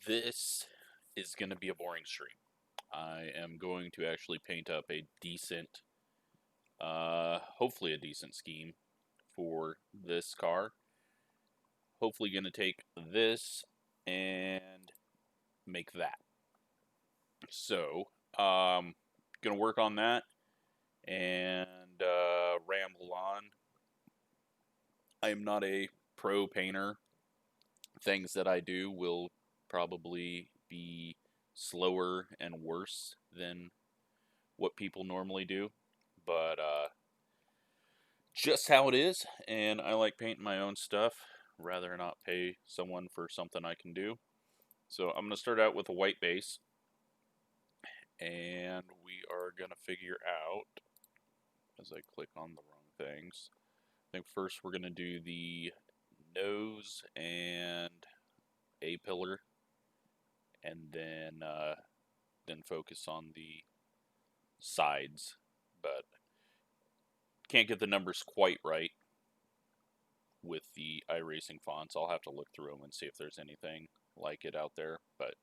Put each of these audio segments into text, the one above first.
This is going to be a boring stream. I am going to actually paint up a decent, hopefully a decent scheme for this car. Hopefully going to take this and make that. So, going to work on that and ramble on. I am not a pro painter. Things that I do will probably be slower and worse than what people normally do, but just how it is. And I like painting my own stuff rather not pay someone for something I can do. So I'm going to start out with a white base, and we are going to figure out, as I click on the wrong things, I think first we're going to do the nose and A-pillar, and then focus on the sides, but can't get the numbers quite right with the iRacing fonts. I'll have to look through them and see if there's anything like it out there, but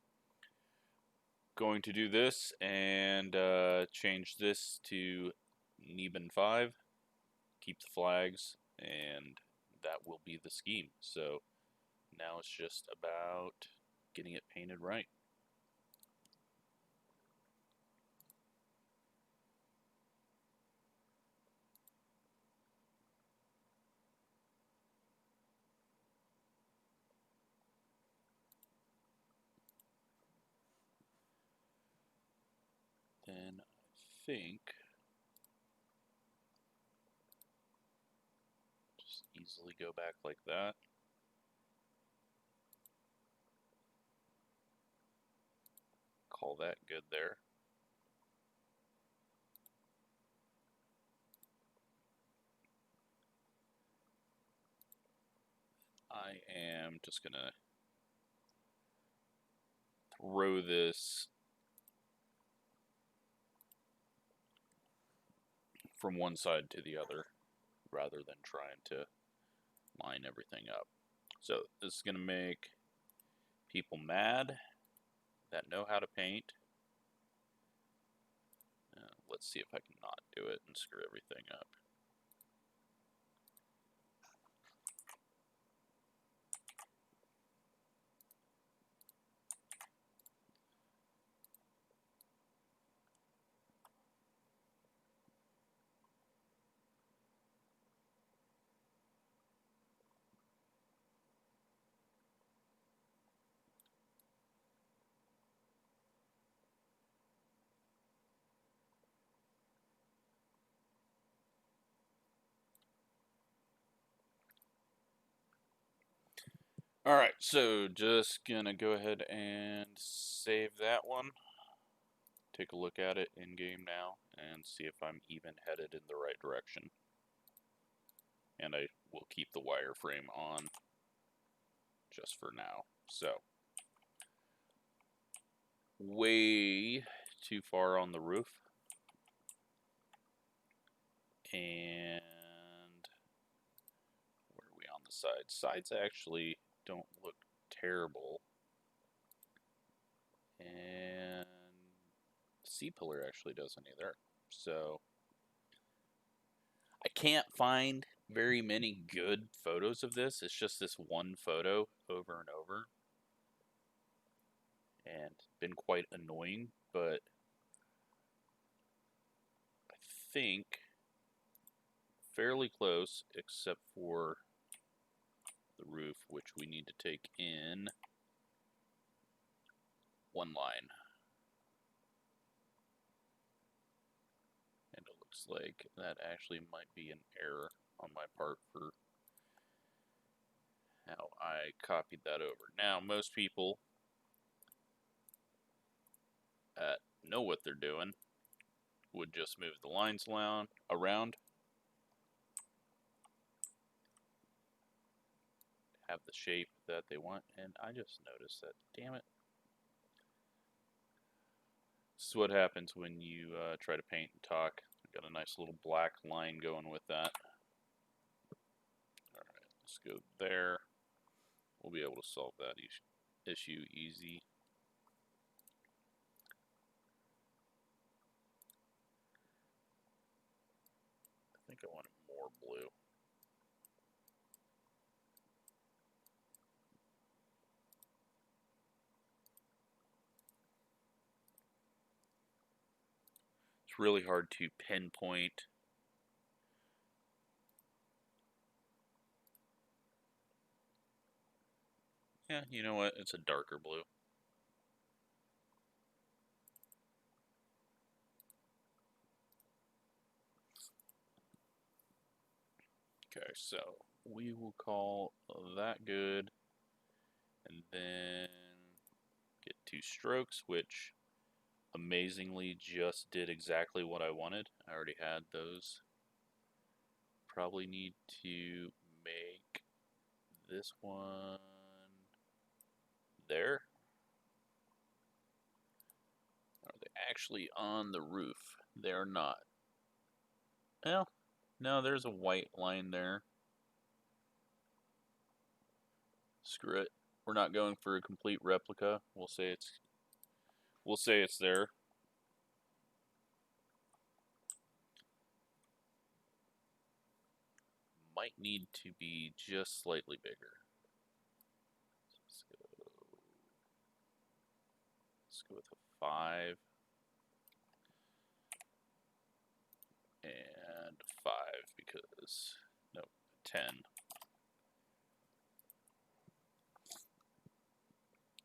going to do this and change this to Neben 5, keep the flags, and that will be the scheme. So now it's just about getting it painted right. Then I think just easily go back like that. Call that good there. I am just gonna throw this from one side to the other rather than trying to line everything up. So this is going to make people mad that know how to paint. Let's see if I can not do it and screw everything up. Alright, so just gonna go ahead and save that one. Take a look at it in game now and see if I'm even headed in the right direction. And I will keep the wireframe on just for now. So, way too far on the roof. And where are we on the sides? Sides actually don't look terrible. And the C-pillar actually doesn't either. So I can't find very many good photos of this. It's just this one photo over and over. And been quite annoying, but I think fairly close, except for the roof, which we need to take in one line. And it looks like that actually might be an error on my part for how I copied that over. Now, most people know what they're doing, would just move the lines around, have the shape that they want, and I just noticed that, damn it. This is what happens when you try to paint and talk. I've got a nice little black line going with that. Alright, let's go there. We'll be able to solve that issue easy. I think I want more blue. It's really hard to pinpoint. Yeah, you know what? It's a darker blue. Okay, so we will call that good, and then get 2 strokes, which amazingly just did exactly what I wanted. I already had those. Probably need to make this one there. Are they actually on the roof? They're not. Well, no, there's a white line there. Screw it. We're not going for a complete replica. We'll say it's there. Might need to be just slightly bigger. Let's go with a 5 and 5 because nope, 10.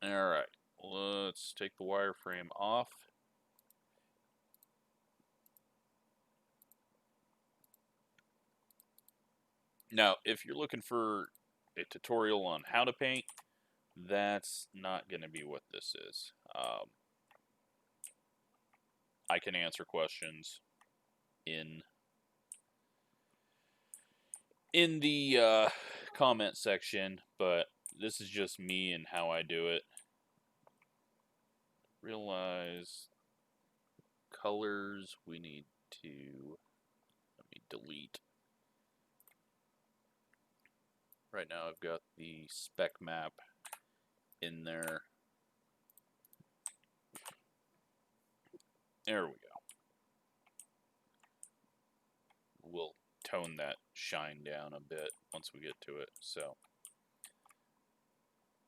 All right, let's take the wireframe off. Now, if you're looking for a tutorial on how to paint, that's not going to be what this is. I can answer questions in the comment section, but this is just me and how I do it. Realize colors, we need to, let me delete. Right now I've got the spec map in there. There we go. We'll tone that shine down a bit once we get to it. So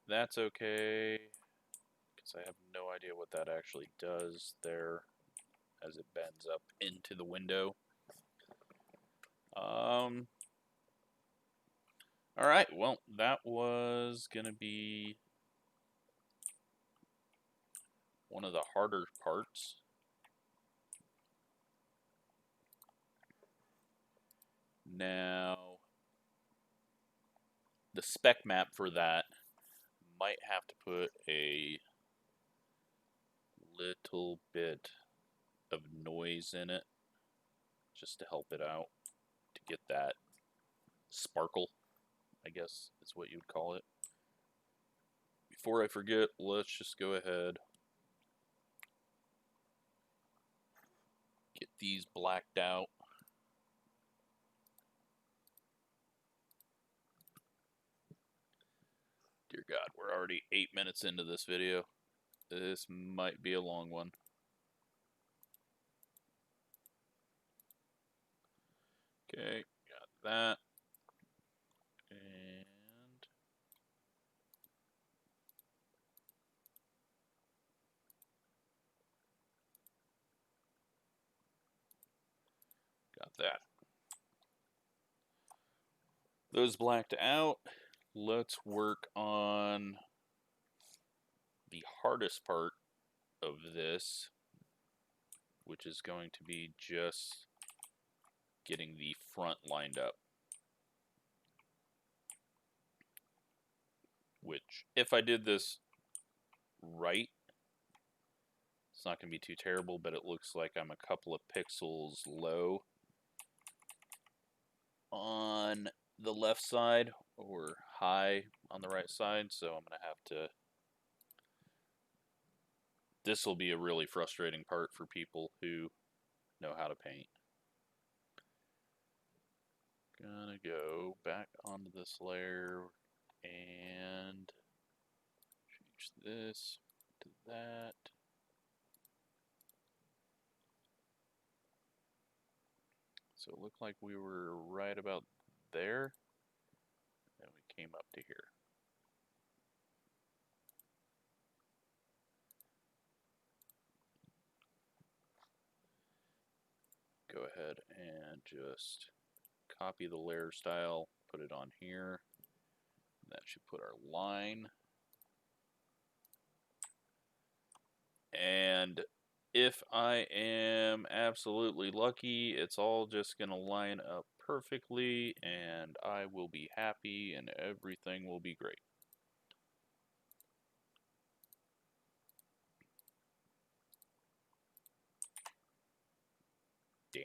that's okay, because I have no idea what that actually does there as it bends up into the window. All right, well, that was going to be one of the harder parts. Now, the spec map for that might have to put a little bit of noise in it just to help it out, to get that sparkle, I guess is what you would call it. Before I forget, let's just go ahead, get these blacked out. Dear God, we're already 8 minutes into this video. This might be a long one. Okay, got that. And got that. Those blacked out. Let's work on the hardest part of this, which is going to be just getting the front lined up. Which, if I did this right, it's not going to be too terrible, but it looks like I'm a couple of pixels low on the left side or high on the right side, so I'm going to have to... This will be a really frustrating part for people who know how to paint. Gonna go back onto this layer and switch this to that. So it looked like we were right about there, and we came up to here. Go ahead and just copy the layer style, put it on here. That should put our line. And if I am absolutely lucky, it's all just going to line up perfectly, and I will be happy, and everything will be great. Damn.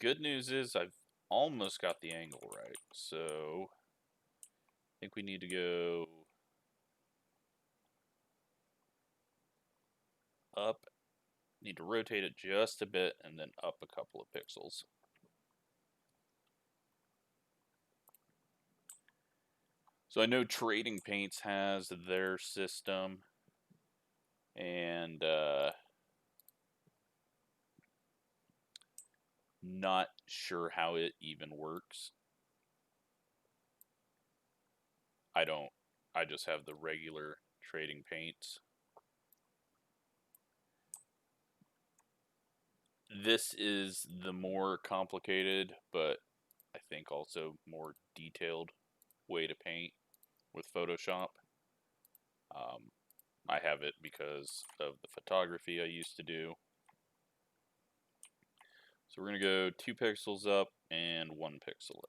Good news is I've almost got the angle right, so I think we need to go up. Need to rotate it just a bit and then up a couple of pixels. So I know Trading Paints has their system, and not sure how it even works. I just have the regular Trading Paints. This is the more complicated, but I think also more detailed way to paint with Photoshop. I have it because of the photography I used to do. So we're going to go 2 pixels up and 1 pixel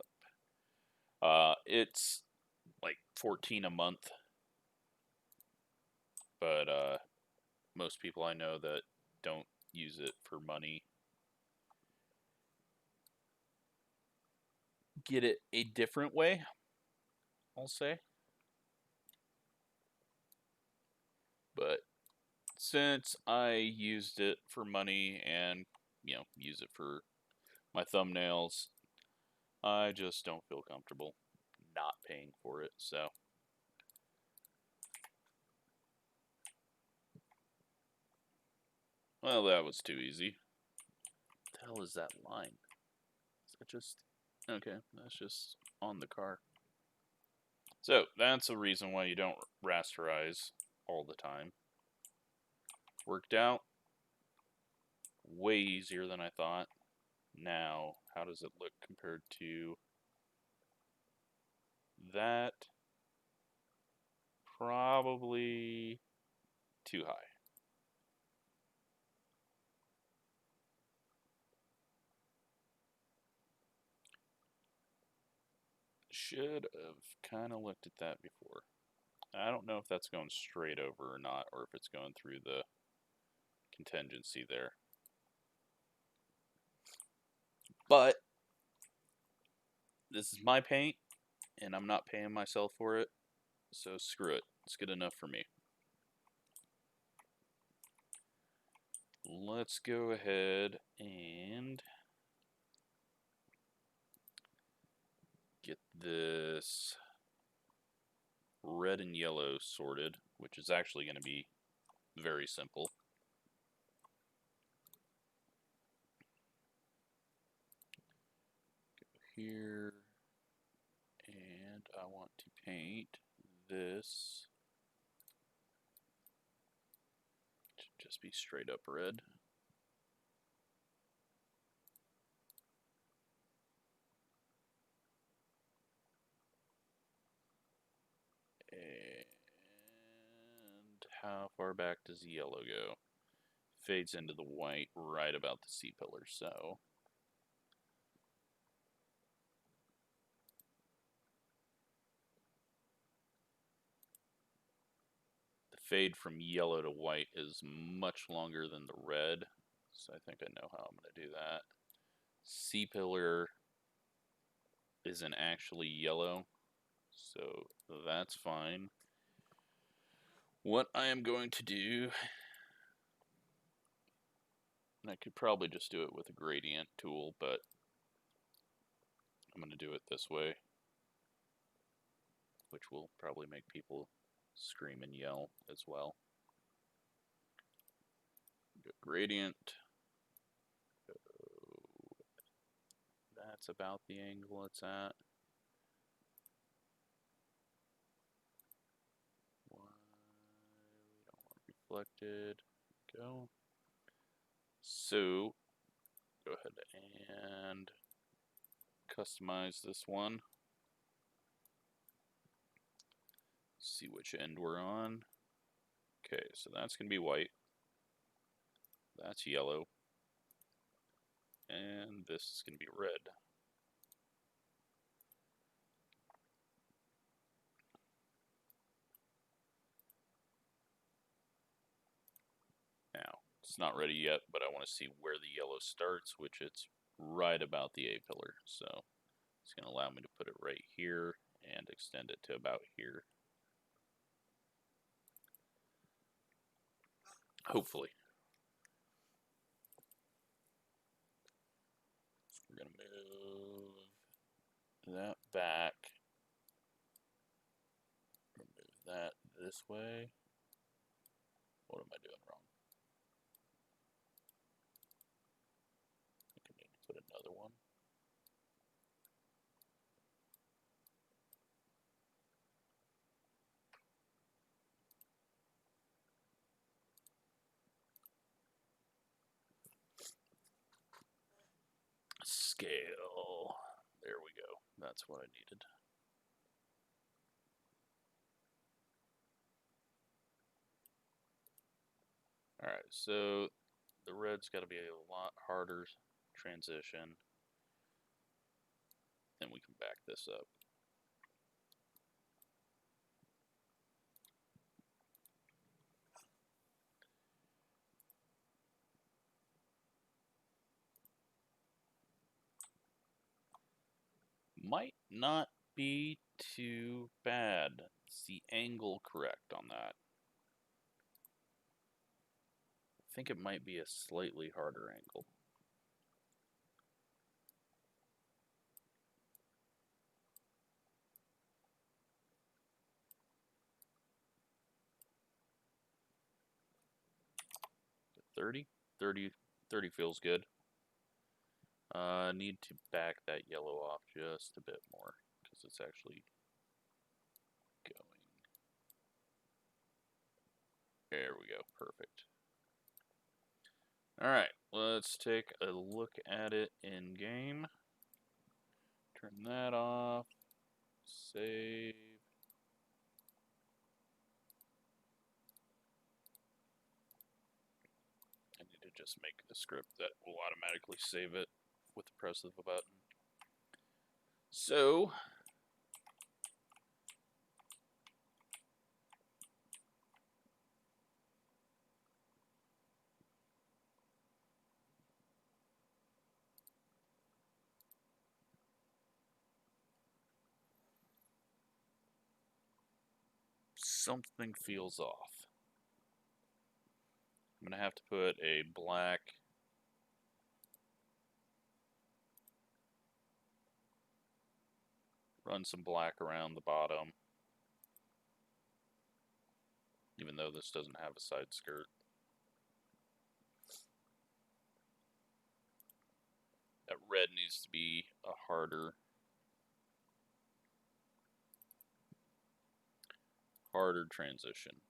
up. It's like 14 a month, but most people I know that don't use it for money get it a different way, I'll say. But since I used it for money and, you know, use it for my thumbnails, I just don't feel comfortable not paying for it, so. Well, that was too easy. What the hell is that line? Is that just... Okay, that's just on the car. So, that's a reason why you don't rasterize all the time. Worked out. Way easier than I thought. Now, how does it look compared to that? Probably too high. Should have kind of looked at that before. I don't know if that's going straight over or not, or if it's going through the contingency there. But this is my paint, and I'm not paying myself for it, so screw it. It's good enough for me. Let's go ahead and get this red and yellow sorted, which is actually going to be very simple. Go here, and I want to paint this to just be straight up red. And how far back does the yellow go? Fades into the white right about the C-pillar, so the fade from yellow to white is much longer than the red, so I think I know how I'm going to do that. C-pillar isn't actually yellow, so that's fine. What I am going to do, and I could probably just do it with a gradient tool, but I'm going to do it this way. which will probably make people scream and yell as well. Go gradient. That's about the angle it's at. We don't want reflected. Go. So go ahead and customize this one. See which end we're on. Okay, so that's going to be white. That's yellow. And this is going to be red. Now, it's not ready yet, but I want to see where the yellow starts, which it's right about the A-pillar. So it's going to allow me to put it right here and extend it to about here. Hopefully. We're going to move that back. Move that this way. What am I doing wrong? I think I need to put another one. Scale. There we go. That's what I needed. Alright, so the red's got to be a lot harder transition. Then we can back this up. Might not be too bad. It's the angle correct on that. I think it might be a slightly harder angle. $30? 30 feels good. Need to back that yellow off just a bit more because it's actually going. There we go. Perfect. Alright, let's take a look at it in game. Turn that off. Save. I need to just make a script that will automatically save it with the press of a button. So, something feels off. I'm going to have to put a black run some black around the bottom, even though this doesn't have a side skirt. That red needs to be a harder transition.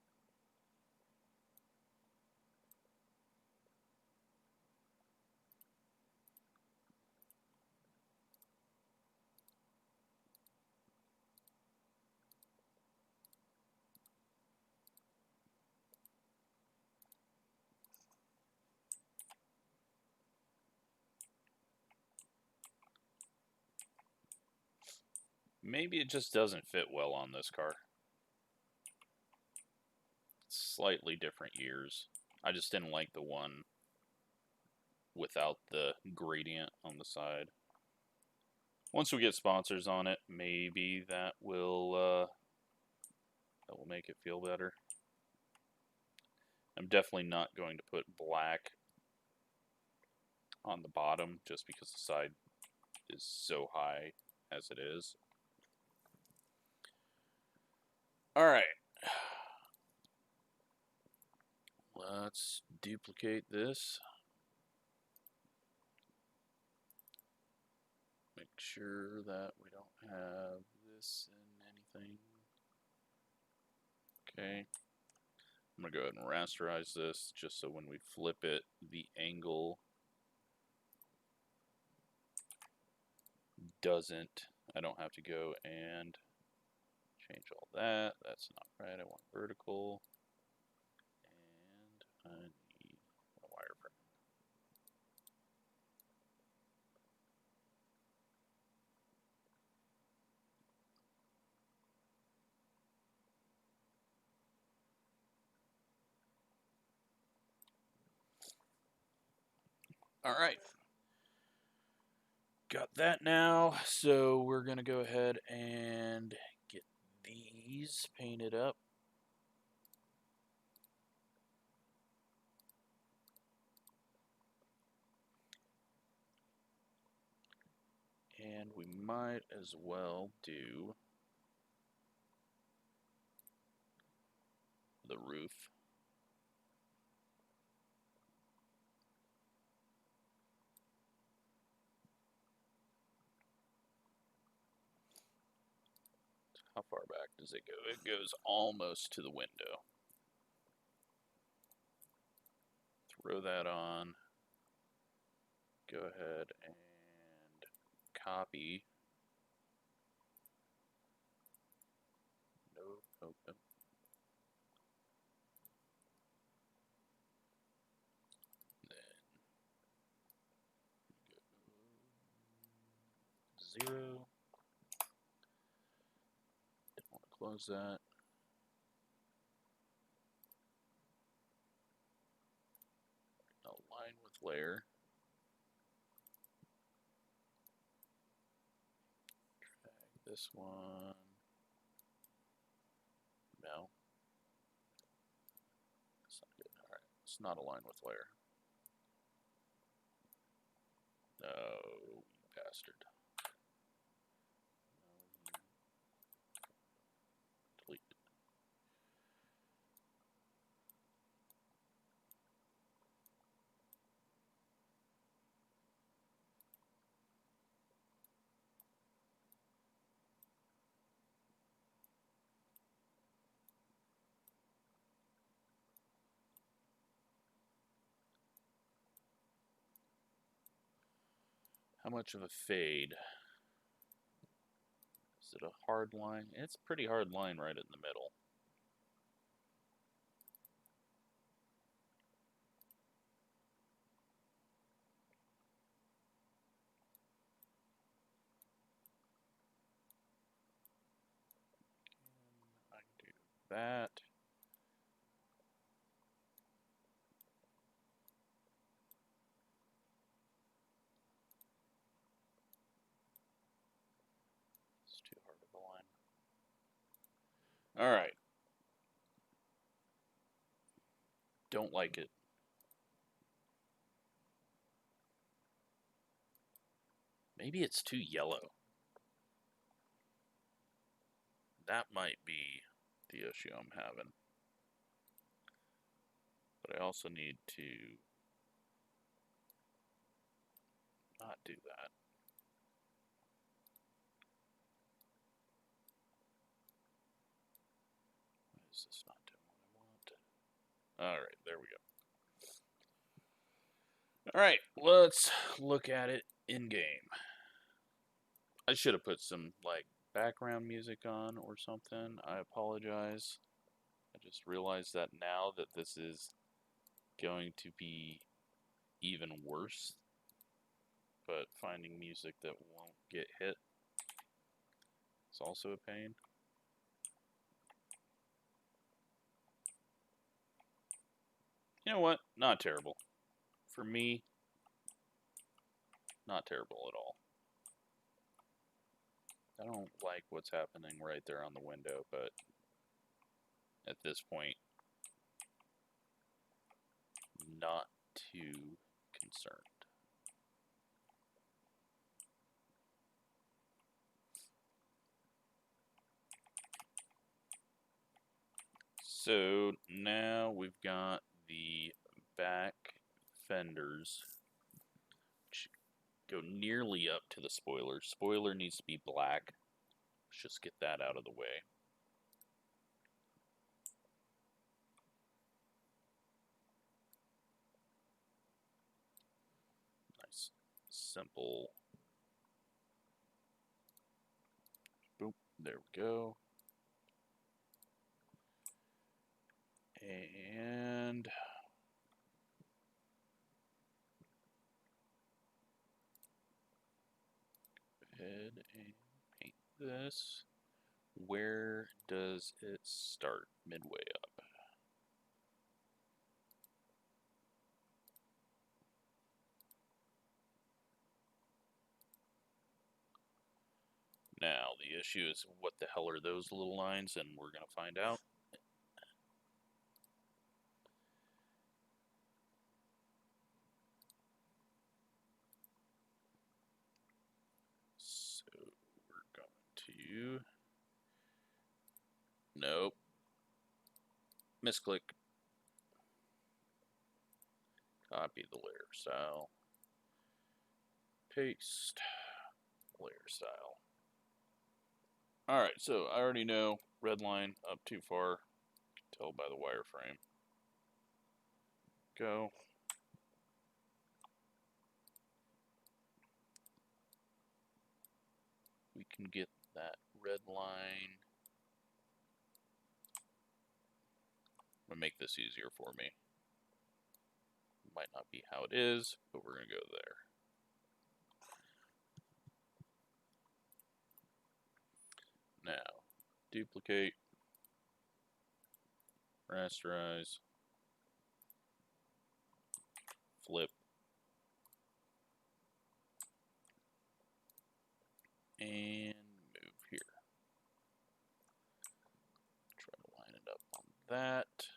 Maybe it just doesn't fit well on this car. Slightly different years. I just didn't like the one without the gradient on the side. Once we get sponsors on it, maybe that will make it feel better. I'm definitely not going to put black on the bottom just because the side is so high as it is. All right. Let's duplicate this. Make sure that we don't have this in anything. Okay. I'm going to go ahead and rasterize this just so when we flip it, the angle doesn't, I don't have to go and change all that. That's not right. I want vertical. And I need a wireframe. All right. Got that now. So we're going to go ahead and get these painted up. And we might as well do the roof. How far back does it go? It goes almost to the window. Throw that on. Go ahead and copy. Nope, open. Then go 0. Don't want to close that. Align with layer. Drag this one. No. That's not good. Alright, it's not aligned with layer. No, you bastard. No, you delete it. How much of a fade? Is it a hard line? It's a pretty hard line right in the middle. I can do that. It's too hard of a line. All right. Don't like it. Maybe it's too yellow. That might be the issue I'm having. But I also need to not do that. Why is this not doing what I want? Alright, there we go. Alright, let's look at it in game. I should have put some like background music on or something. I apologize. I just realized that now that this is going to be even worse. But finding music that won't get hit is also a pain. You know what? Not terrible. For me, not terrible at all. I don't like what's happening right there on the window, but at this point, not too concerned. So now we've got the back fenders which go nearly up to the spoiler. Spoiler needs to be black. Let's just get that out of the way. Nice, simple. Boom, there we go. And go ahead and paint this. Where does it start? Midway up. Now, the issue is what the hell are those little lines, and we're going to find out. So, we're going to... Nope. Misclick. Copy the layer style. Paste. Layer style. Alright, so I already know red line up too far. You can tell by the wireframe. Go. We can get that red line. I'm going to make this easier for me. Might not be how it is, but we're going to go there. Now, duplicate, rasterize, flip, and move here. Try to line it up on that.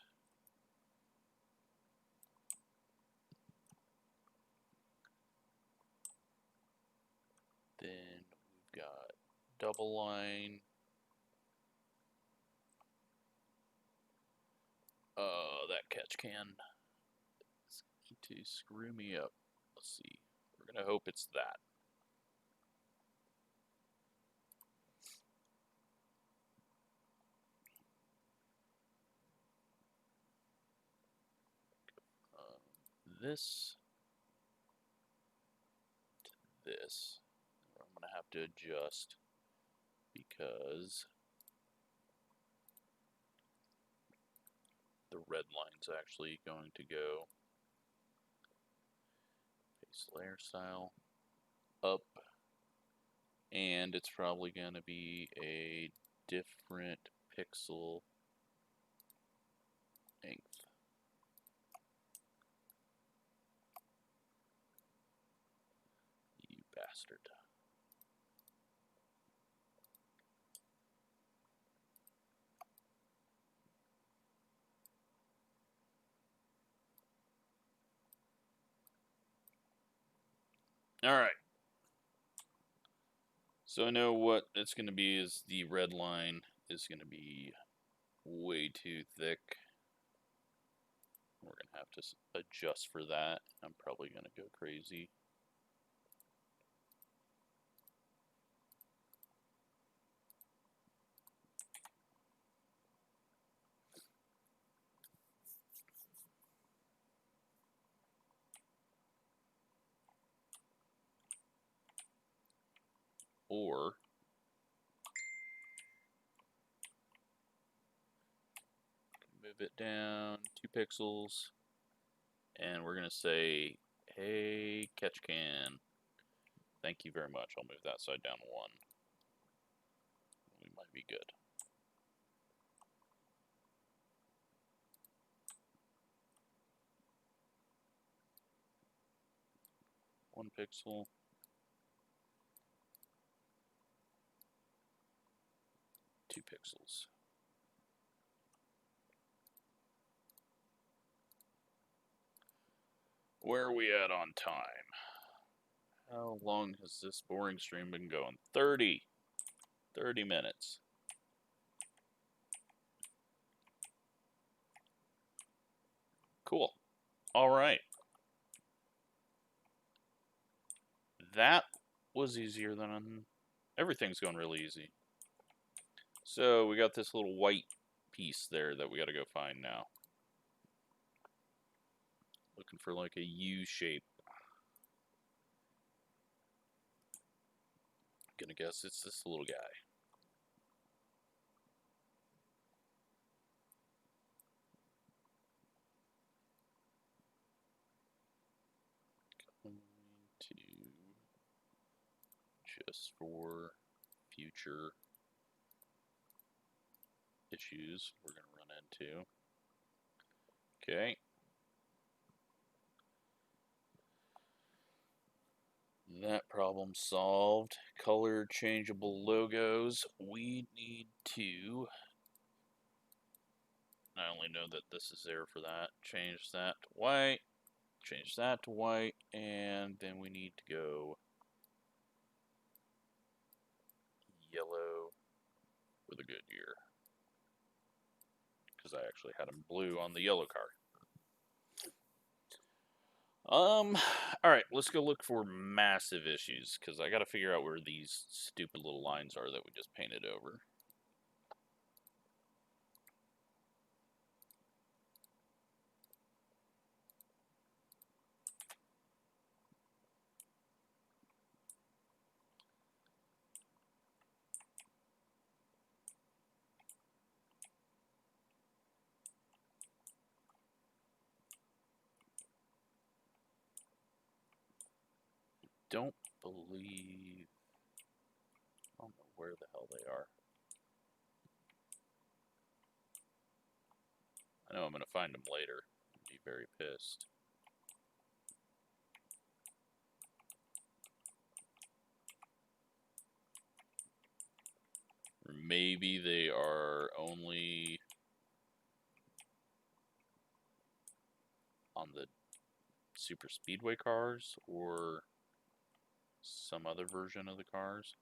Then we've got double line. That catch can is going to screw me up. Let's see. We're going to hope it's that. This to this. I'm going to have to adjust because the red line's actually going to go paste layer style up, and it's probably going to be a different pixel length. You bastard. Alright. So I know what it's going to be is the red line is going to be way too thick. We're going to have to adjust for that. I'm probably going to go crazy. Or move it down 2 pixels, and we're going to say, hey, catch can, thank you very much. I'll move that side down 1. We might be good. One pixel. 2 pixels. Where are we at on time? How long has this boring stream been going? 30 minutes. Cool. All right. That was easier than... Everything's going really easy. So we got this little white piece there that we got to go find now. Looking for like a U shape. Gonna guess it's this little guy. Going to, just for future issues we're gonna run into. Okay. That problem solved. Color changeable logos. We need to... I only know that this is there for that. Change that to white. Change that to white. And then we need to go yellow for the Goodyear. Because I actually had them blue on the yellow car. Alright, let's go look for massive issues, because I gotta figure out where these stupid little lines are that we just painted over. Don't believe... I don't know where the hell they are. I know I'm going to find them later and be very pissed. Or maybe they are only on the Super Speedway cars or some other version of the cars.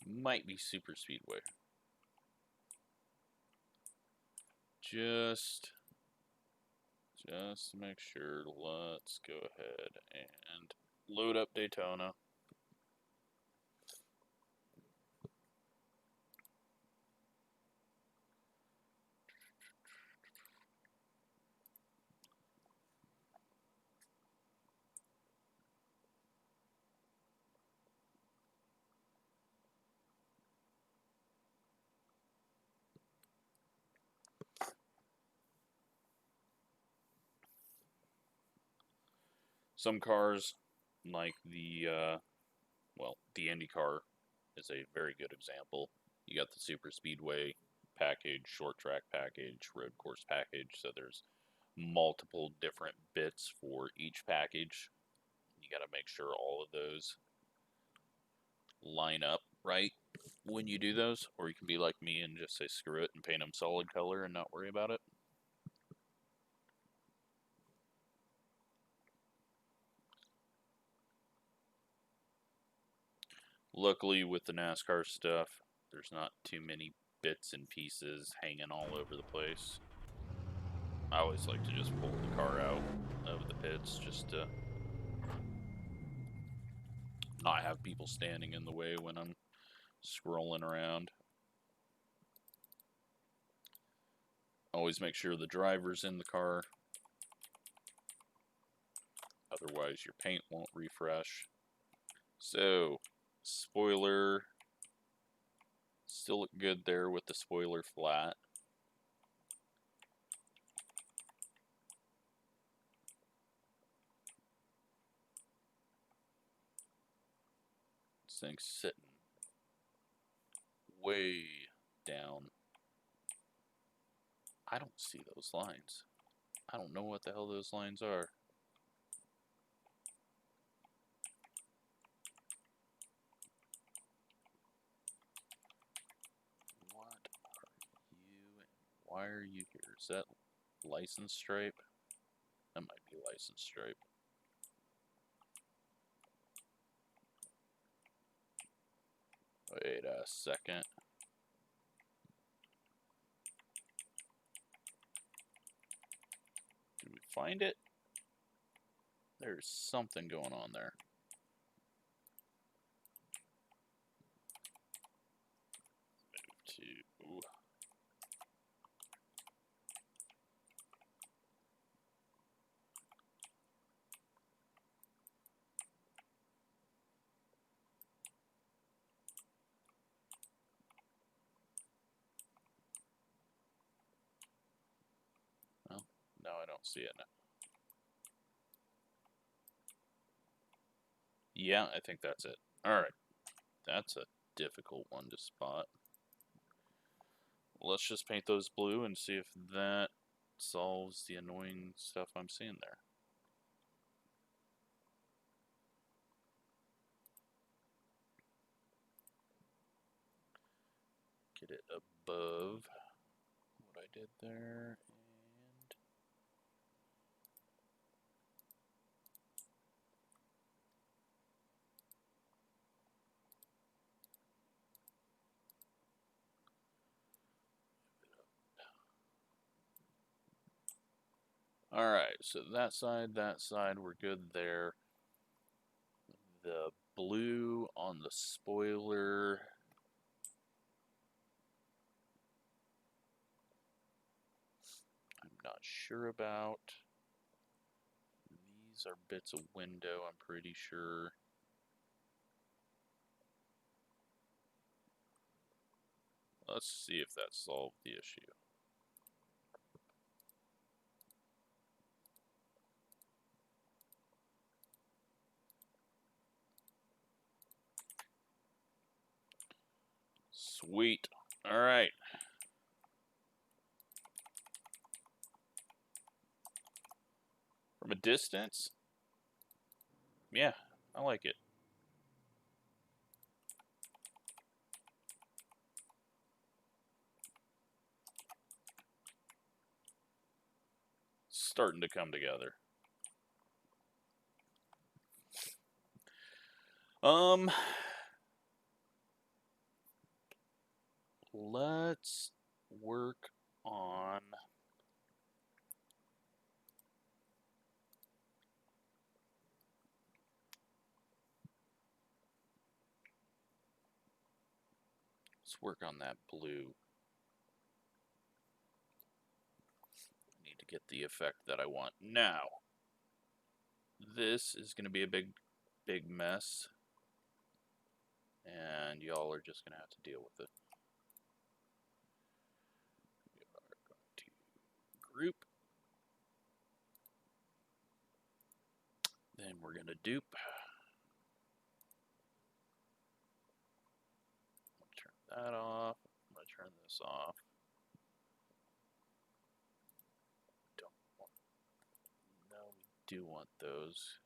Might be Super Speedway. Just to make sure, let's go ahead and load up Daytona. Some cars, like the, well, the Indy car is a very good example. You got the Super Speedway package, short track package, road course package, so there's multiple different bits for each package. You got to make sure all of those line up right when you do those, or you can be like me and just say screw it and paint them solid color and not worry about it. Luckily, with the NASCAR stuff, there's not too many bits and pieces hanging all over the place. I always like to just pull the car out of the pits just to not have people standing in the way when I'm scrolling around. Always make sure the driver's in the car. Otherwise, your paint won't refresh. So, spoiler, still look good there with the spoiler flat. This thing's sitting way down. I don't see those lines. I don't know what the hell those lines are. Why are you here? Is that license stripe? That might be license stripe. Wait a second. find it. There's something going on there. Move to... Well, now I don't see it now. Yeah, I think that's it. Alright. That's a difficult one to spot. Let's just paint those blue and see if that solves the annoying stuff I'm seeing there. Get it above what I did there. Alright, so that side, we're good there. The blue on the spoiler. I'm not sure about. These are bits of window, I'm pretty sure. Let's see if that solved the issue. Sweet. All right. From a distance, yeah, I like it. Starting to come together. Let's work on that blue. I need to get the effect that I want. Now, this is going to be a big mess, and y'all are just going to have to deal with it. We are going to group. Then we're going to dupe. Turn that off. I'm going to turn this off. No, we do want those.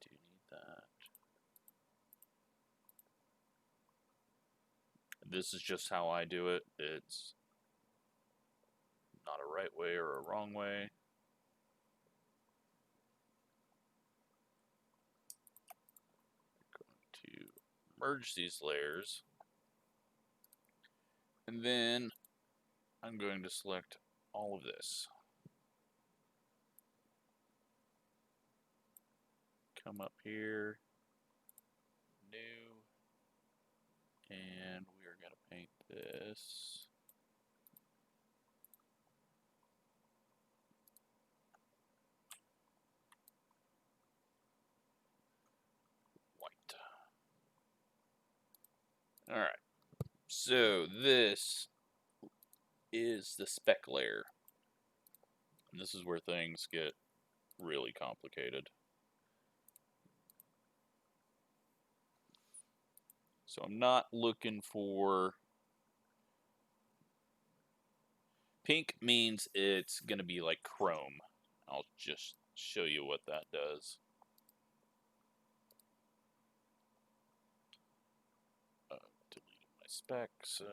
Do need that. This is just how I do it. It's not a right way or a wrong way. I'm going to merge these layers. And then I'm going to select all of this. Come up here, new, and we are going to paint this white. All right, so this is the spec layer. And this is where things get really complicated. So I'm not looking for... Pink means it's going to be like chrome. I'll just show you what that does. Deleted my spec, so...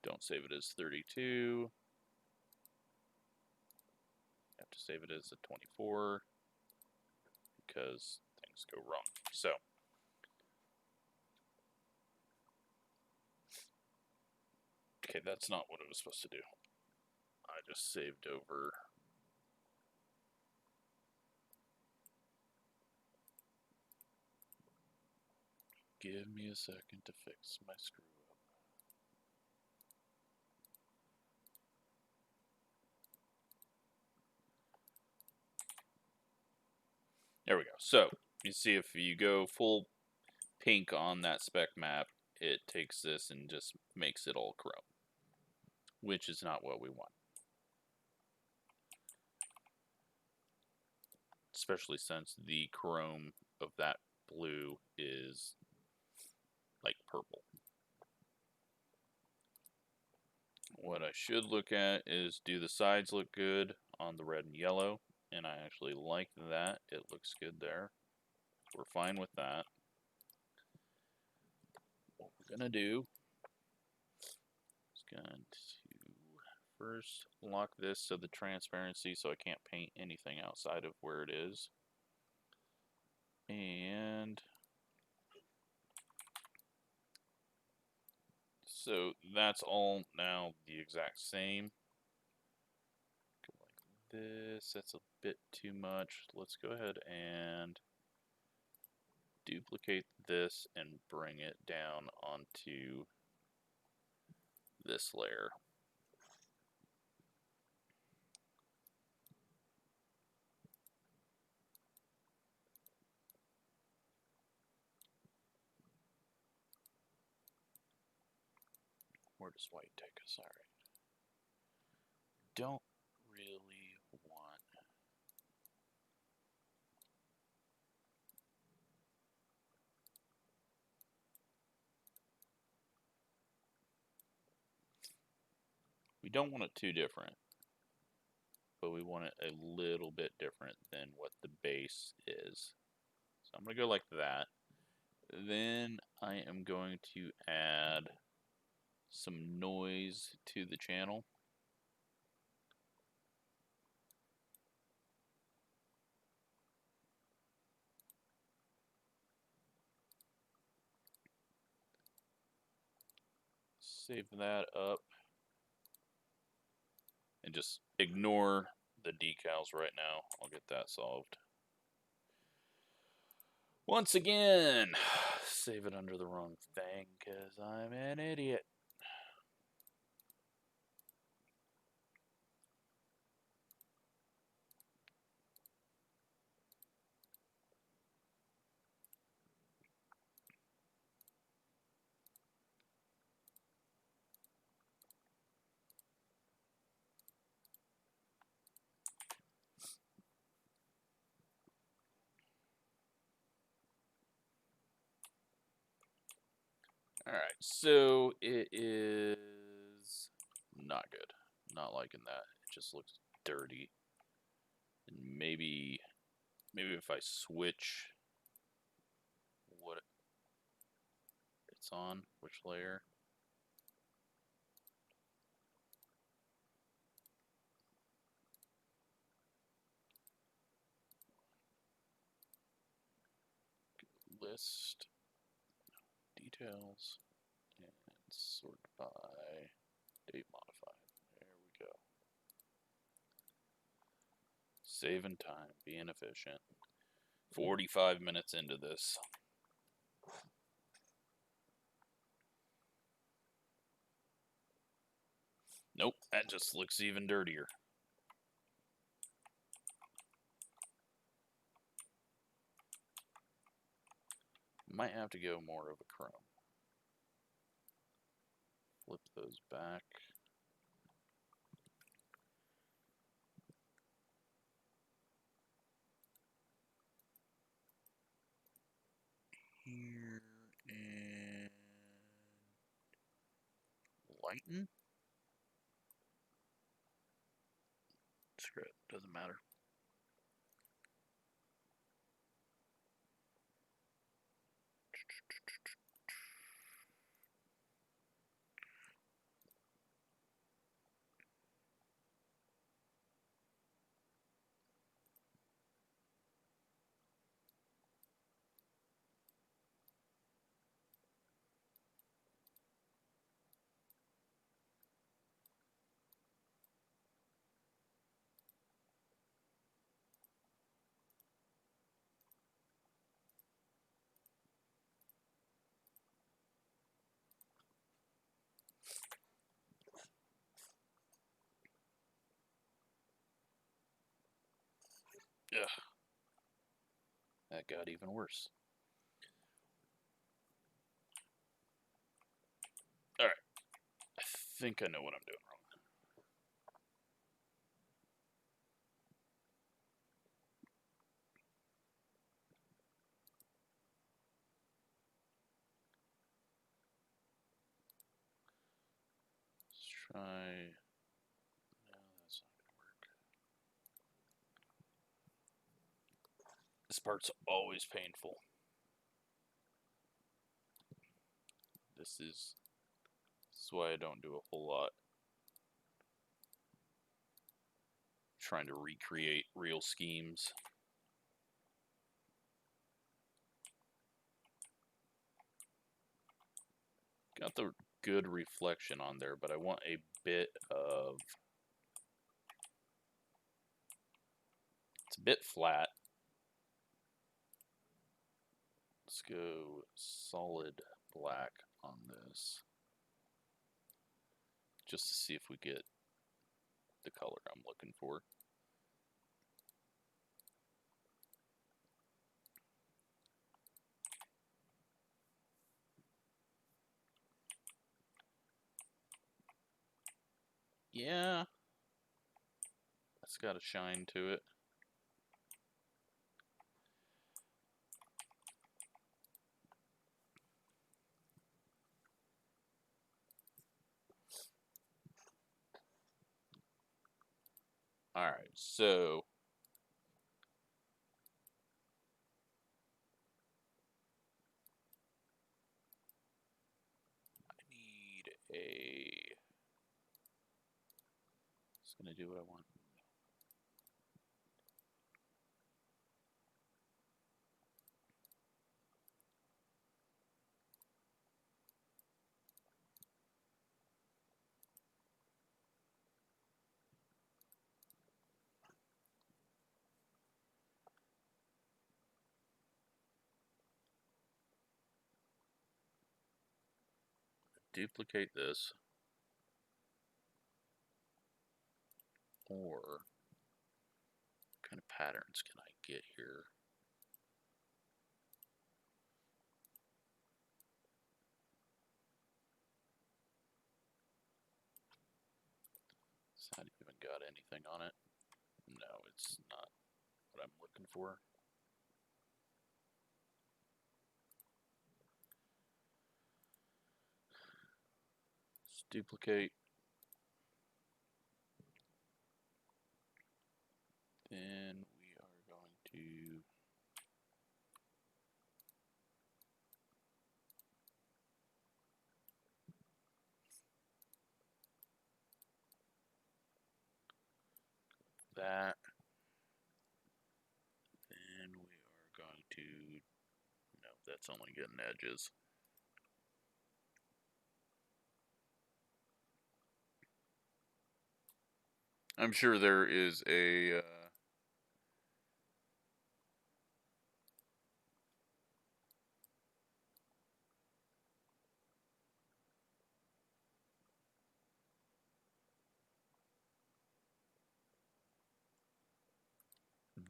Don't save it as 32. Have to save it as a 24 because things things go wrong. So, okay, that's not what it was supposed to do. I just saved over. Give me a second to fix my screw up. There we go. So, you see if you go full pink on that spec map, it takes this and just makes it all chrome, which is not what we want. Especially since the chrome of that blue is like purple. What I should look at is, do the sides look good on the red and yellow? And I actually like that. It looks good there. We're fine with that. What we're going to do is going to first lock this so the transparency so I can't paint anything outside of where it is. And so that's all now the exact same. Go like this. That's a bit too much. Let's go ahead and duplicate this and bring it down onto this layer. Where does white take us? All right. Don't really want. We don't want it too different, but we want it a little bit different than what the base is. So I'm going to go like that. Then I am going to add some noise to the channel. Save that up. And just ignore the decals right now. I'll get that solved. Once again, save it under the wrong thing because I'm an idiot. Alright, so it is not good. Not liking that. It just looks dirty. And maybe if I switch what it's on, which layer. List details and sort by date modified. There we go. Saving time, being efficient. 45 minutes into this. Nope, that just looks even dirtier. Might have to go more of a chrome. Flip those back. Here and lighten. Screw it, doesn't matter. Ugh. That got even worse. Alright. I think I know what I'm doing wrong. Let's try... No, that's not going to work. This part's always painful. This is why I don't do a whole lot. Trying to recreate real schemes. Got the good reflection on there, but I want a bit of... It's a bit flat. Let's go solid black on this. Just to see if we get the color I'm looking for. Yeah, that's got a shine to it. Alright, so I need a... It's gonna do what I want. Duplicate this, or what kind of patterns can I get here? It's not even got anything on it. No, it's not what I'm looking for. Let's duplicate. Then we are going to that. Then we are going to, no, that's only getting edges. I'm sure there is a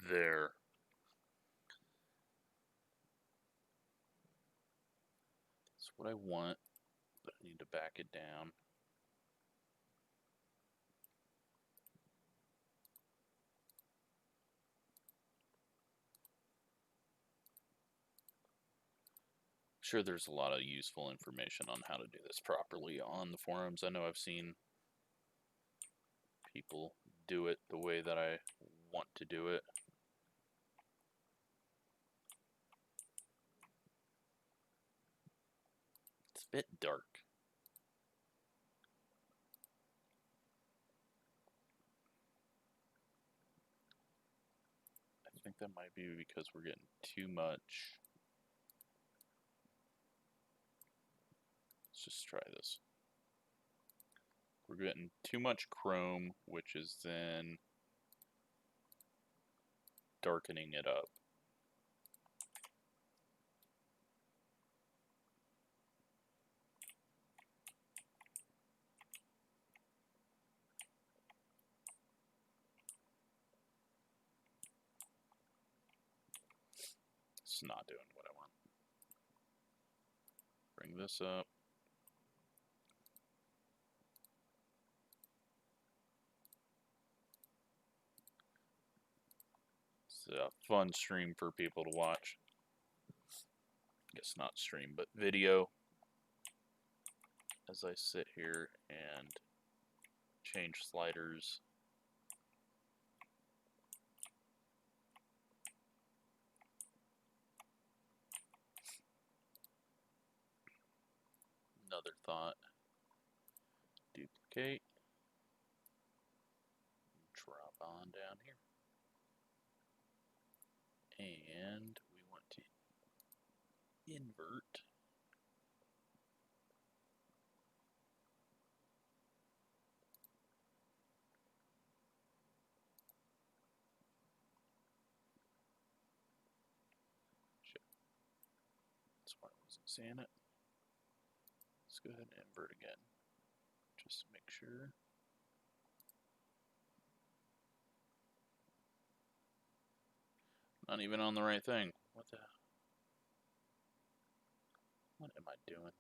there. That's what I want, but I need to back it down. Sure, there's a lot of useful information on how to do this properly on the forums. I know I've seen people do it the way that I want to do it. It's a bit dark. I think that might be because we're getting too much. Let's just try this. We're getting too much chrome, which is then darkening it up. It's not doing what I want. Bring this up. It's a fun stream for people to watch. I guess not stream, but video. As I sit here and change sliders. Another thought. Duplicate. Drop on down here. And we want to invert. That's why I wasn't seeing it. Let's go ahead and invert again, just to make sure. Not even on the right thing. What the? What am I doing?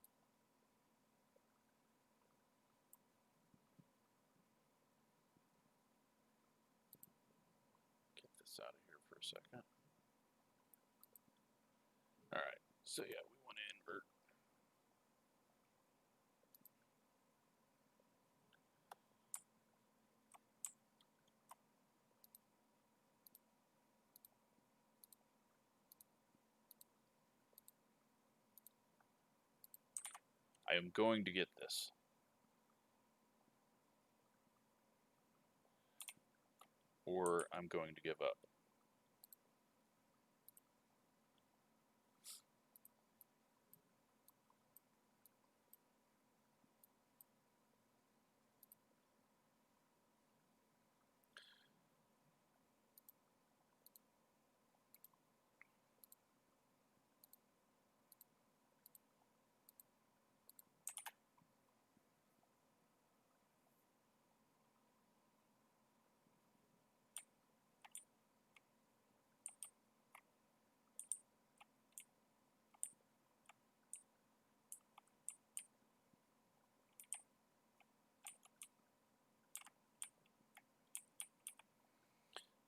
Get this out of here for a second. Alright, so yeah, we want to invert. I am going to get this. Or I'm going to give up.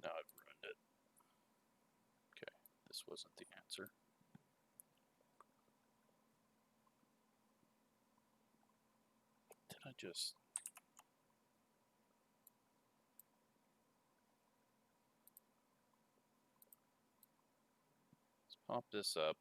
Now I've ruined it. Okay, this wasn't the answer. Did I just... Let's pop this up.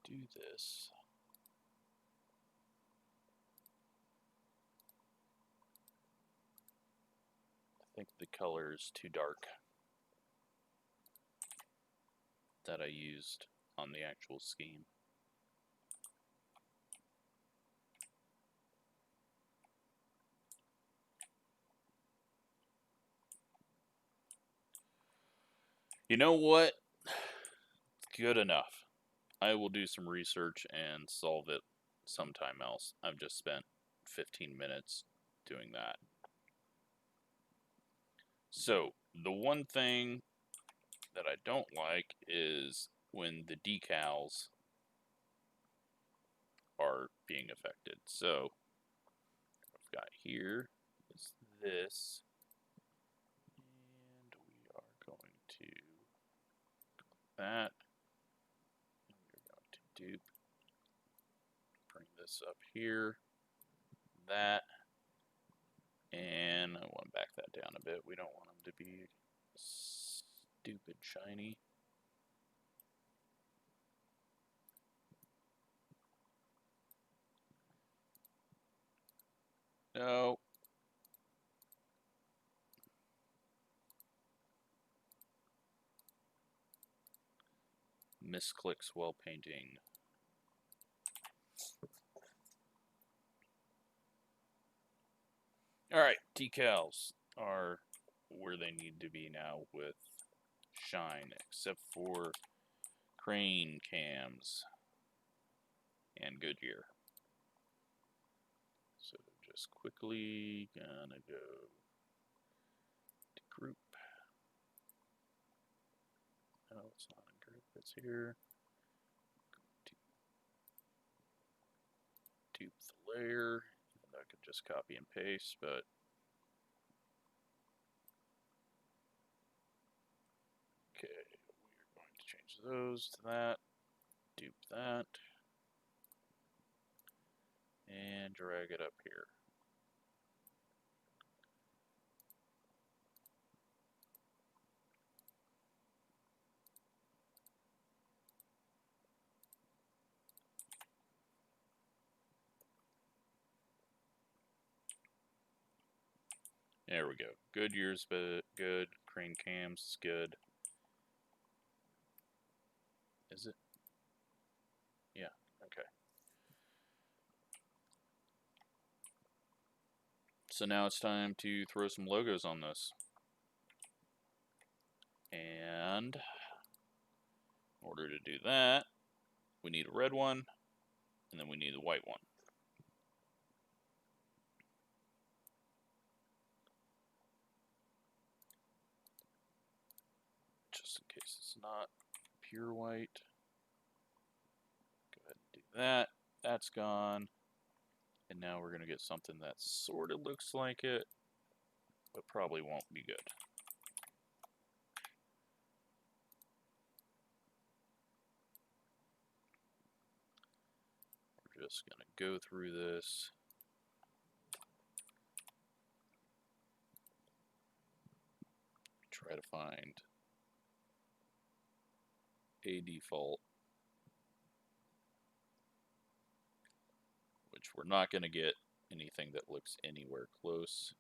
Do this. I think the color is too dark that I used on the actual scheme. You know what? Good enough. I will do some research and solve it sometime else. I've just spent 15 minutes doing that. So, the one thing that I don't like is when the decals are being affected. So, what I've got here is this, and we are going to that, and we're going to dupe, bring this up here, that, and I want to back that down a bit. We don't want them to be stupid shiny. No. Misclicks while painting. Alright, decals are where they need to be now with shine, except for crane cams and Goodyear. So just quickly gonna go to group. No, it's not in group, it's here. Dupe the layer. I could just copy and paste, but okay, we're going to change those to that, dupe that, and drag it up here. There we go. Goodyear's good. Crane cams is good. Is it? Yeah, okay. So now it's time to throw some logos on this. And in order to do that, we need a red one, and then we need a white one. Just in case it's not pure white. Go ahead and do that. That's gone. And now we're going to get something that sort of looks like it, but probably won't be good. We're just going to go through this. Try to find a default, which we're not going to get anything that looks anywhere close.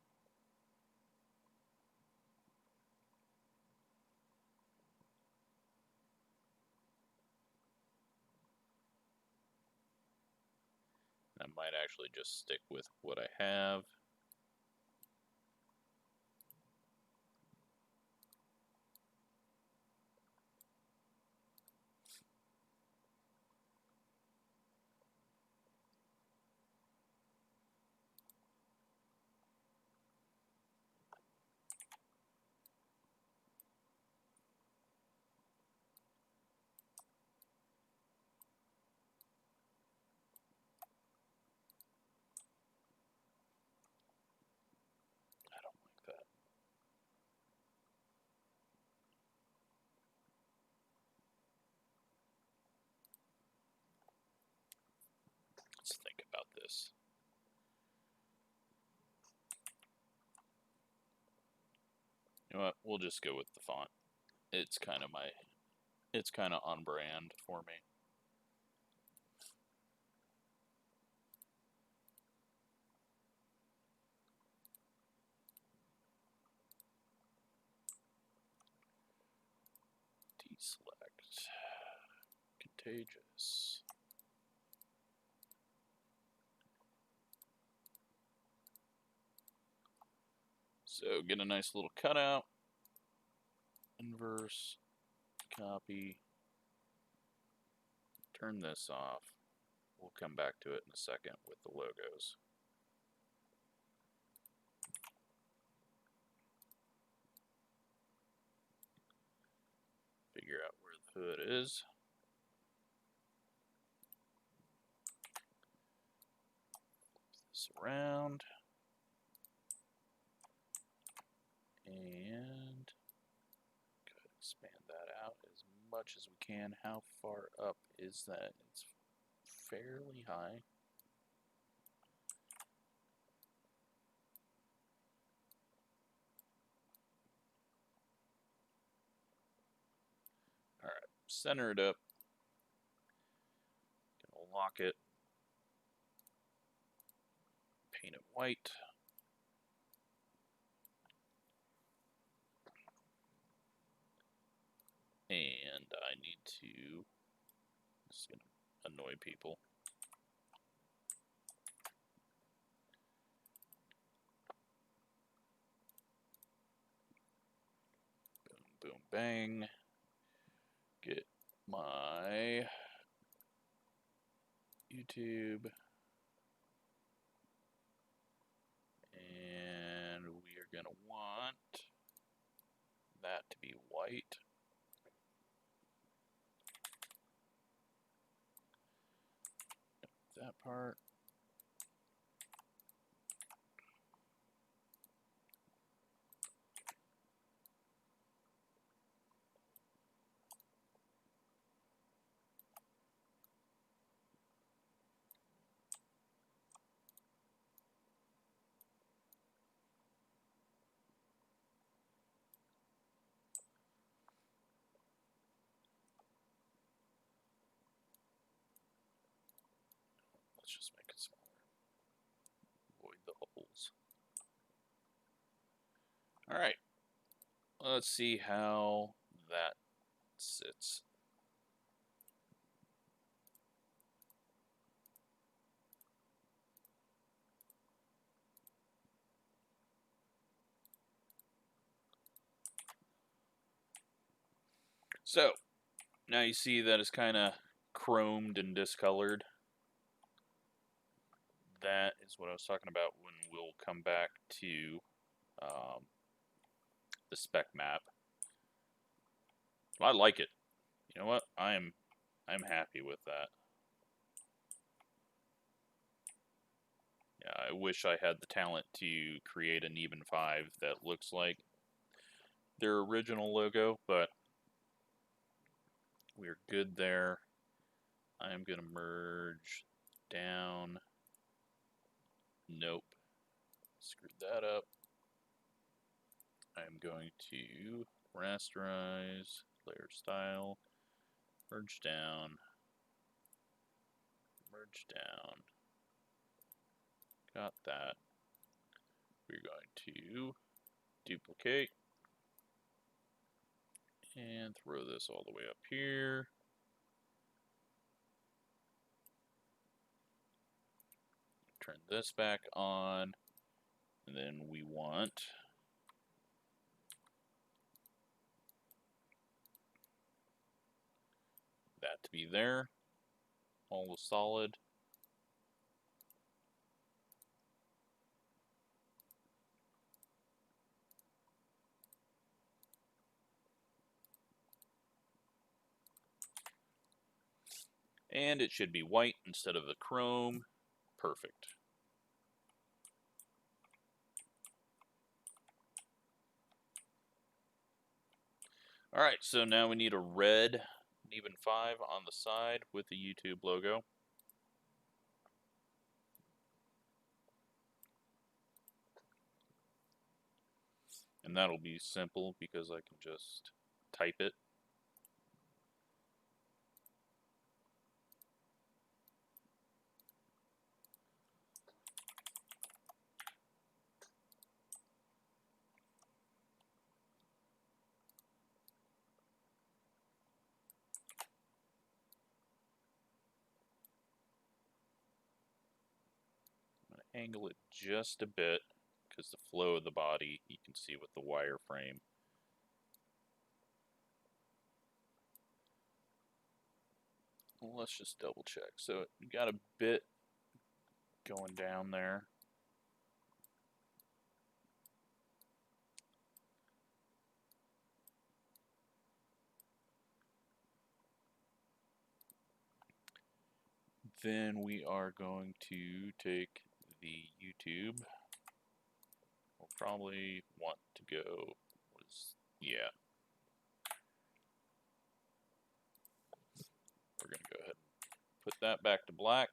I might actually just stick with what I have. Let's think about this. You know what? We'll just go with the font. It's kind of on brand for me. Deselect. Contagious. So get a nice little cutout, inverse, copy, turn this off. We'll come back to it in a second with the logos. Figure out where the hood is. Flip this around. And go ahead and expand that out as much as we can. How far up is that? It's fairly high. Alright, center it up. Gonna lock it. Paint it white. And I need to, this is going to annoy people. bang. Get my YouTube. And we are going to want that to be white. That part. Let's just make it smaller. Avoid the holes. Alright. Let's see how that sits. So, now you see that it's kind of chromed and discolored. That is what I was talking about when we'll come back to the spec map. I like it. You know what? I'm happy with that. Yeah, I wish I had the talent to create an even 5 that looks like their original logo, but we're good there. I'm going to merge down. Nope. Screwed that up. I'm going to rasterize, layer style, merge down, merge down. Got that. We're going to duplicate and throw this all the way up here. Turn this back on, and then we want that to be there, all solid. And it should be white instead of the chrome. Perfect. Alright, so now we need a red even 5 on the side with the YouTube logo. And that'll be simple because I can just type it. Angle it just a bit because the flow of the body you can see with the wireframe. Let's just double check. So you got a bit going down there. Then we are going to take the YouTube. We'll probably want to go, yeah. We're going to go ahead and put that back to black.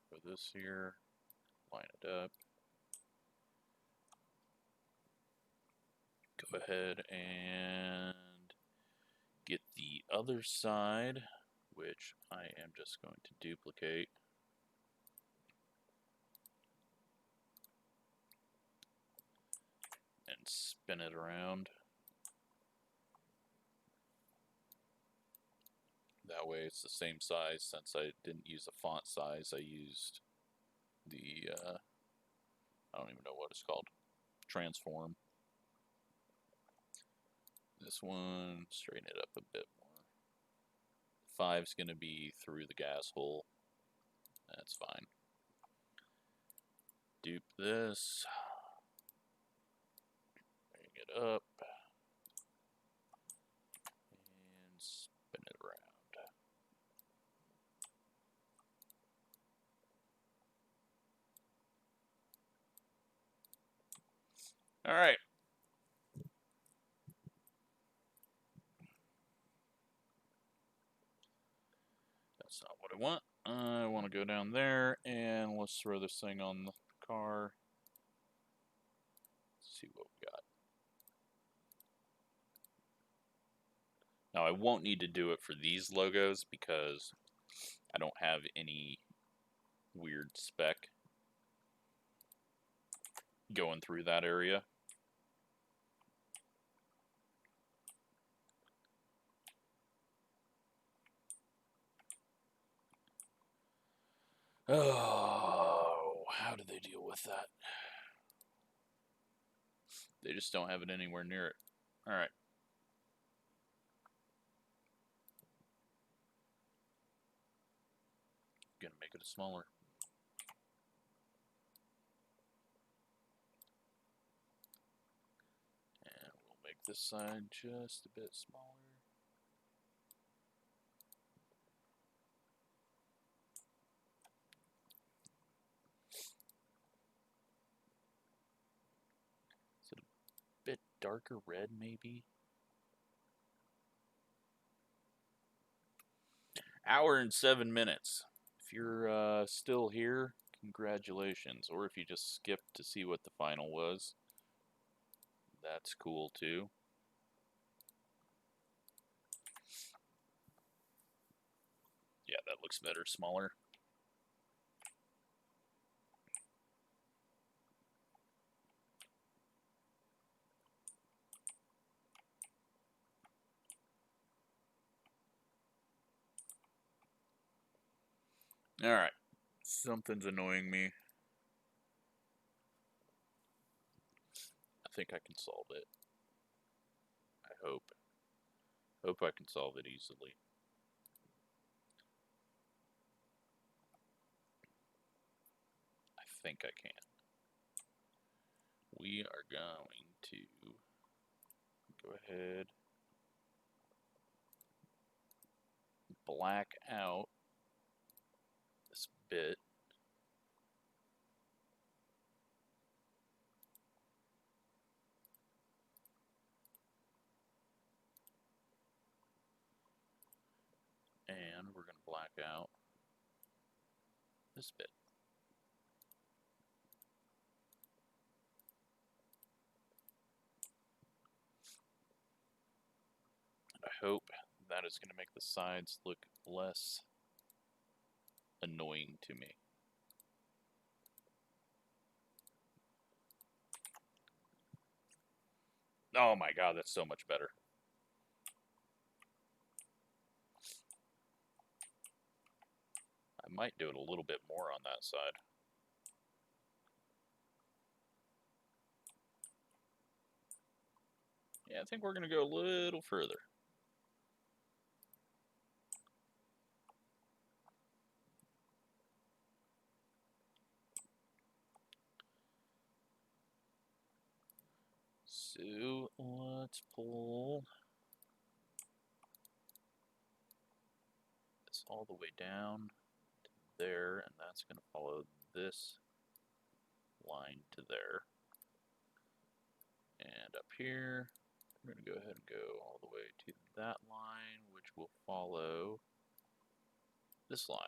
Throw this here, line it up. Go ahead and get the other side, which I am just going to duplicate. And spin it around. That That way it's the same size. Since I didn't use the font size, I used the, I don't even know what it's called, transform. This one, straighten it up a bit more. 5's going to be through the gas hole. That's fine. Dupe this. Bring it up. And spin it around. All right. That's not what I want. I want to go down there and let's throw this thing on the car. Let's see what we got. Now I won't need to do it for these logos because I don't have any weird spec going through that area. Oh, how do they deal with that? They just don't have it anywhere near it. All right. Gonna make it smaller. And we'll make this side just a bit smaller. Is it a bit darker red, maybe? Hour and 7 minutes. If you're still here, congratulations. Or if you just skipped to see what the final was, that's cool too. Yeah, that looks better, smaller. Alright, something's annoying me. I think I can solve it. I hope. Hope I can solve it easily. I think I can. We are going to go ahead, black out this bit. And we're going to black out this bit. And I hope that is going to make the sides look less annoying to me. Oh my god, that's so much better. I might do it a little bit more on that side. Yeah, I think we're going to go a little further. So let's pull this all the way down to there, and that's going to follow this line to there. And up here, we're going to go ahead and go all the way to that line, which will follow this line.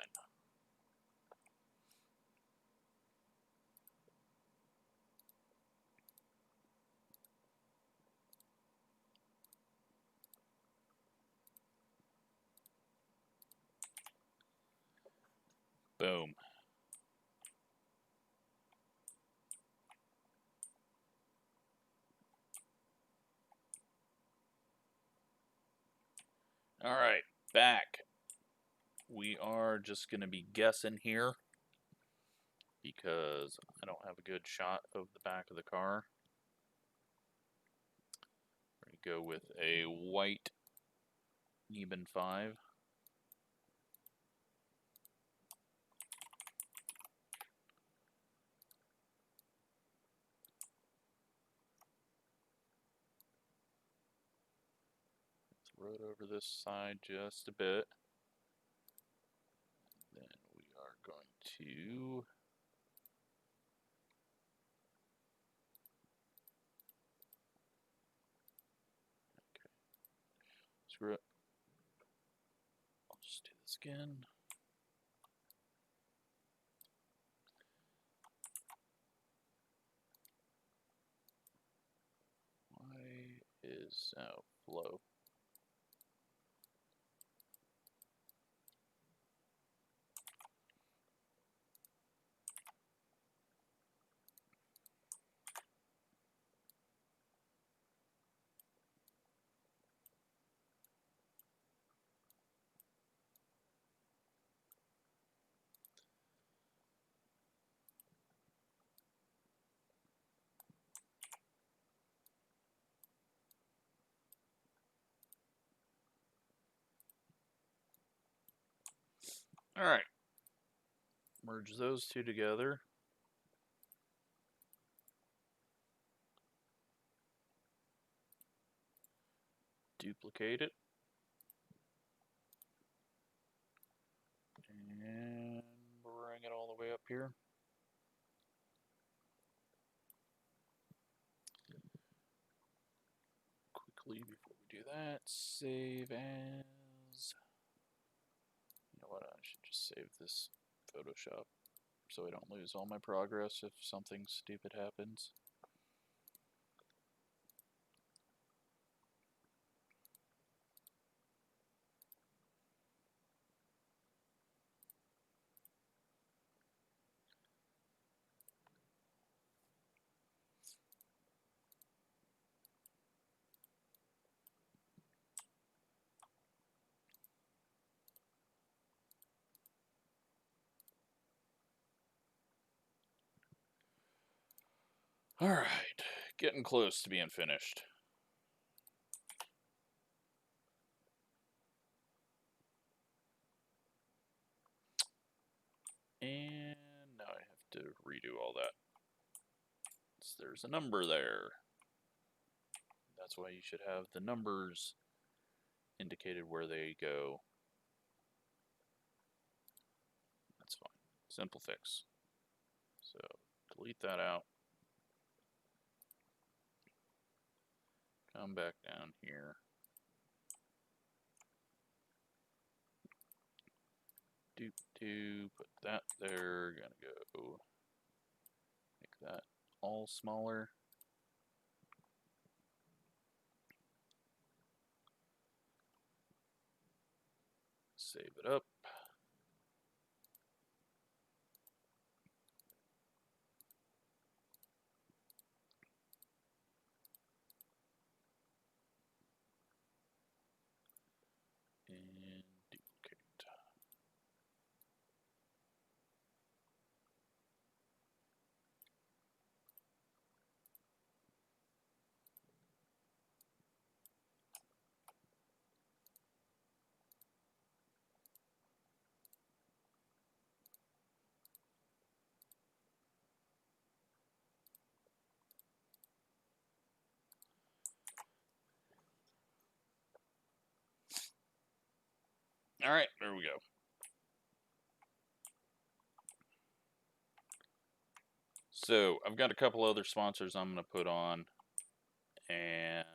Boom. All right, back. we are just going to be guessing here because I don't have a good shot of the back of the car. We're going to go with a white Neben 5. Throw it over this side just a bit. Then we are going to screw it. I'll just do this again. Why is flow? All right. Merge those two together. Duplicate it. And bring it all the way up here. Quickly before we do that, save as. You know what? I should just save this Photoshop so I don't lose all my progress if something stupid happens. All right, getting close to being finished. And now I have to redo all that. So there's a number there. That's why you should have the numbers indicated where they go. That's fine. Simple fix. So delete that out. Come back down here. Put that there. Gonna go make that all smaller. Save it up. And duplicate. All right, there we go. So I've got a couple other sponsors I'm going to put on, and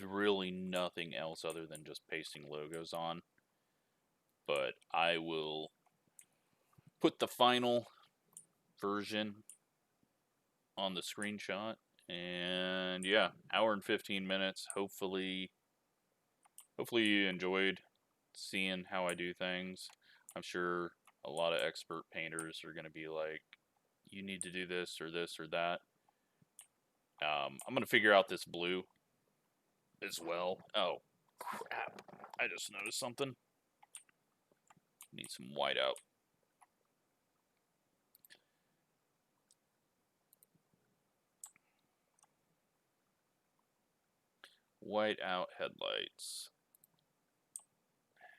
really nothing else other than just pasting logos on. But I will put the final version on the screenshot, and yeah, hour and 15 minutes. Hopefully you enjoyed seeing how I do things. I'm sure a lot of expert painters are going to be like, you need to do this or that. I'm going to figure out this blue as well. Oh, crap. I just noticed something. Need some whiteout. Whiteout headlights.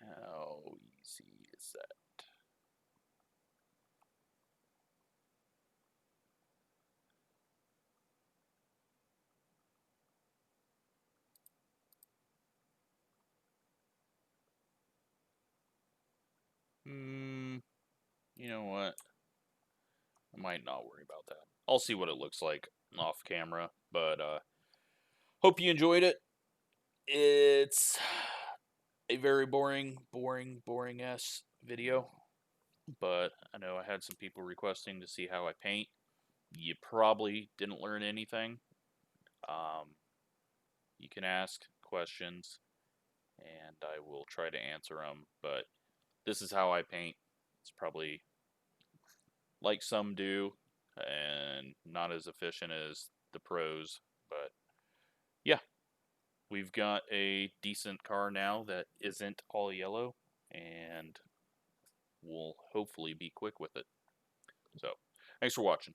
How easy is that? You know what? I might not worry about that. I'll see what it looks like off camera, but hope you enjoyed it. It's a very boring-ass video, but I know I had some people requesting to see how I paint. You probably didn't learn anything. You can ask questions, and I will try to answer them, but this is how I paint. It's probably like some do, and not as efficient as the pros, but yeah, we've got a decent car now that isn't all yellow, and we'll hopefully be quick with it. So, thanks for watching.